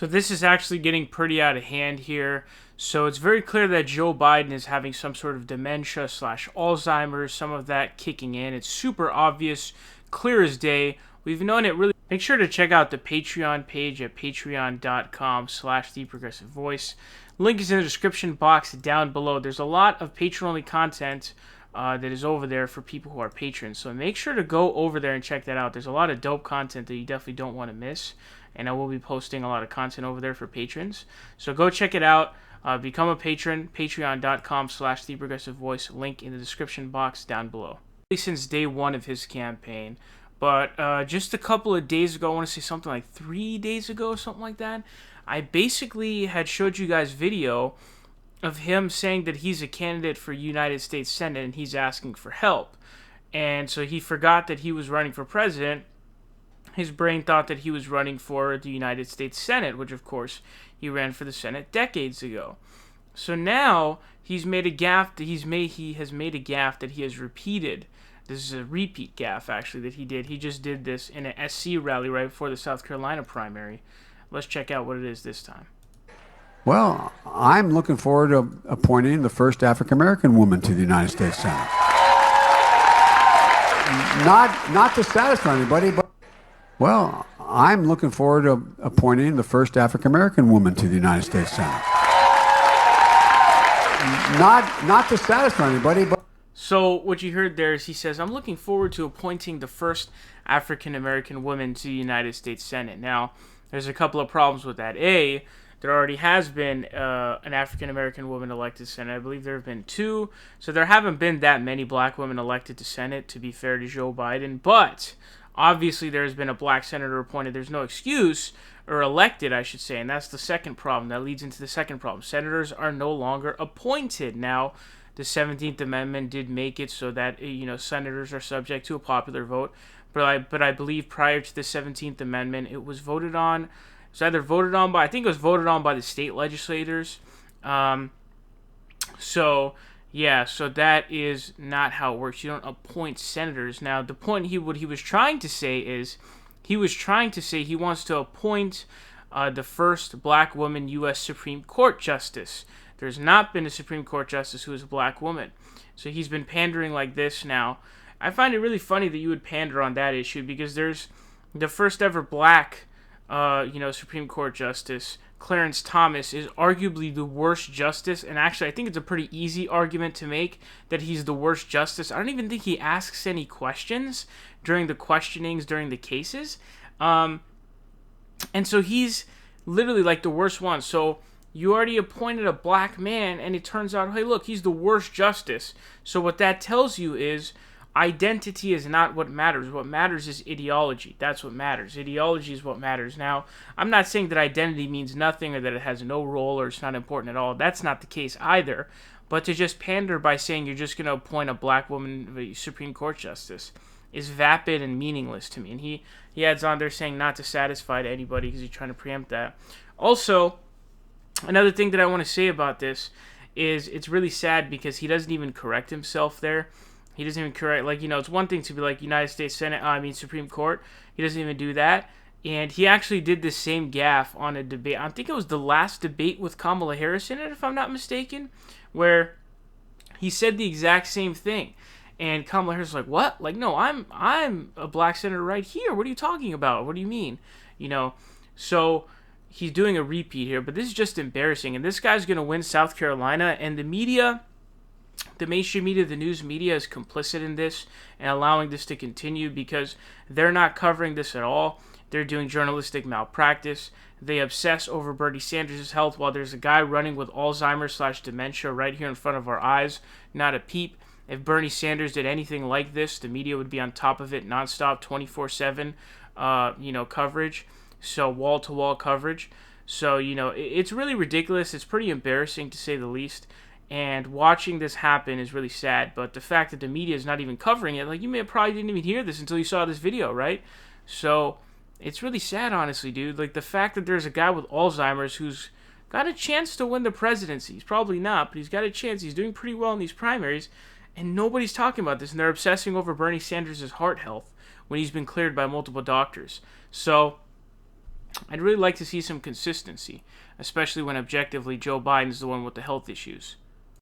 So this is actually getting pretty out of hand here. So it's very clear that Joe Biden is having some sort of dementia slash Alzheimer's, some of that kicking in. It's super obvious, clear as day. We've known it really. Make sure to check out the Patreon page at patreon.com/theprogressivevoice. Link is in the description box down below. There's a lot of patron-only content that is over there for people who are patrons. So make sure to go over there and check that out. There's a lot of dope content that you definitely don't want to miss. And I will be posting a lot of content over there for patrons. So go check it out. Become a patron. Patreon.com/theprogressivevoice. Link in the description box down below. Since day one of his campaign. But just a couple of days ago, I want to say something like 3 days ago, something like that, I basically had showed you guys video of him saying that he's a candidate for United States Senate and he's asking for help. And so he forgot that he was running for president. His brain thought that he was running for the United States Senate, which of course he ran for the Senate decades ago. So now he's made a gaffe. He has made a gaffe that he has repeated. This is a repeat gaffe actually that he did. He just did this in an SC rally right before the South Carolina primary. Let's check out what it is this time. Well, I'm looking forward to appointing the first African-American woman to the United States Senate. Not to satisfy anybody, but well, I'm looking forward to appointing the first African-American woman to the United States Senate. Not to satisfy anybody, but so what you heard there is he says, I'm looking forward to appointing the first African-American woman to the United States Senate. Now, there's a couple of problems with that. A, there already has been an African-American woman elected to Senate. I believe there have been 2. So there haven't been that many black women elected to Senate, to be fair to Joe Biden. But obviously there's been a black senator appointed. There's no excuse, or elected, I should say. And that's the second problem. That leads into the second problem. Senators are no longer appointed. Now, the 17th Amendment did make it so that, senators are subject to a popular vote. But I believe prior to the 17th Amendment, it was voted on. It was either voted on by, I think it was voted on by the state legislators. So that is not how it works. You don't appoint senators. Now, the point what he was trying to say is, he wants to appoint the first black woman U.S. Supreme Court justice. There's not been a Supreme Court justice who is a black woman. So he's been pandering like this now. I find it really funny that you would pander on that issue because there's the first ever black, Supreme Court justice, Clarence Thomas, is arguably the worst justice. And actually, I think it's a pretty easy argument to make that he's the worst justice. I don't even think he asks any questions during the questionings, during the cases. And so he's literally like the worst one. So you already appointed a black man, and it turns out, hey, look, he's the worst justice. So what that tells you is identity is not what matters. What matters is ideology. That's what matters. Ideology is what matters. Now, I'm not saying that identity means nothing or that it has no role or it's not important at all. That's not the case either. But to just pander by saying you're just going to appoint a black woman Supreme Court justice is vapid and meaningless to me. And he adds on there saying not to satisfy to anybody because he's trying to preempt that. Also, another thing that I want to say about this is it's really sad because he doesn't even correct himself there. He doesn't even correct, it's one thing to be like United States Senate, Supreme Court. He doesn't even do that. And he actually did the same gaffe on a debate. I think it was the last debate with Kamala Harris in it, if I'm not mistaken, where he said the exact same thing. And Kamala Harris was like, what? No, I'm a black senator right here. What are you talking about? What do you mean? So he's doing a repeat here, but this is just embarrassing. And this guy's going to win South Carolina, and the media, the mainstream media, the news media is complicit in this and allowing this to continue because they're not covering this at all. They're doing journalistic malpractice. They obsess over Bernie Sanders' health while there's a guy running with Alzheimer's / dementia right here in front of our eyes. Not a peep. If Bernie Sanders did anything like this, the media would be on top of it nonstop, 24/7, coverage. So wall-to-wall coverage. So, it's really ridiculous. It's pretty embarrassing to say the least. And watching this happen is really sad. But the fact that the media is not even covering it, you probably didn't even hear this until you saw this video, right? So it's really sad, honestly, dude. The fact that there's a guy with Alzheimer's who's got a chance to win the presidency. He's probably not, but he's got a chance. He's doing pretty well in these primaries. And nobody's talking about this. And they're obsessing over Bernie Sanders' heart health when he's been cleared by multiple doctors. So I'd really like to see some consistency, especially when objectively Joe Biden's the one with the health issues.